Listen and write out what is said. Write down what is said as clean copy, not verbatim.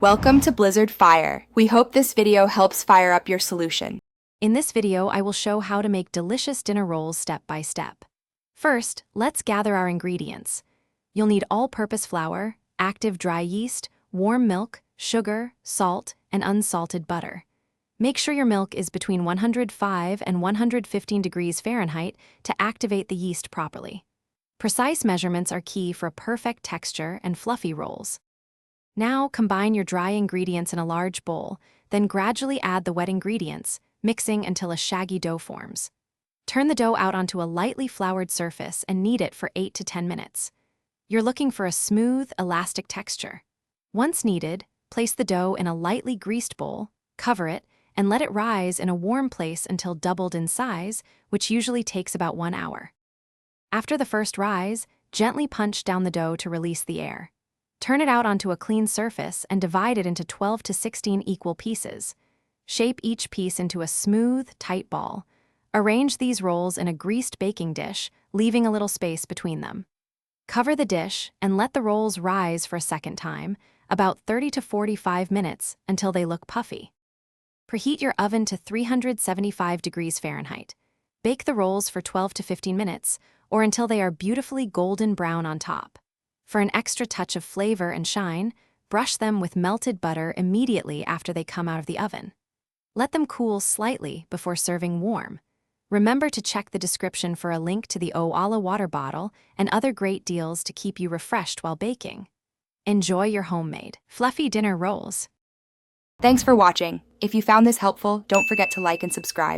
Welcome to Blizzard Fire. We hope this video helps fire up your solution. In this video, I will show how to make delicious dinner rolls step by step. First, let's gather our ingredients. You'll need all-purpose flour, active dry yeast, warm milk, sugar, salt, and unsalted butter. Make sure your milk is between 105 and 115 degrees Fahrenheit to activate the yeast properly. Precise measurements are key for a perfect texture and fluffy rolls. Now combine your dry ingredients in a large bowl, then gradually add the wet ingredients, mixing until a shaggy dough forms. Turn the dough out onto a lightly floured surface and knead it for 8 to 10 minutes. You're looking for a smooth, elastic texture. Once kneaded, place the dough in a lightly greased bowl, cover it, and let it rise in a warm place until doubled in size, which usually takes about 1 hour. After the first rise, gently punch down the dough to release the air. Turn it out onto a clean surface and divide it into 12 to 16 equal pieces. Shape each piece into a smooth, tight ball. Arrange these rolls in a greased baking dish, leaving a little space between them. Cover the dish and let the rolls rise for a second time, about 30 to 45 minutes until they look puffy. Preheat your oven to 375 degrees Fahrenheit. Bake the rolls for 12 to 15 minutes, or until they are beautifully golden brown on top. For an extra touch of flavor and shine, brush them with melted butter immediately after they come out of the oven. Let them cool slightly before serving warm. Remember to check the description for a link to the Owala water bottle and other great deals to keep you refreshed while baking. Enjoy your homemade, fluffy dinner rolls. Thanks for watching. If you found this helpful, don't forget to like and subscribe.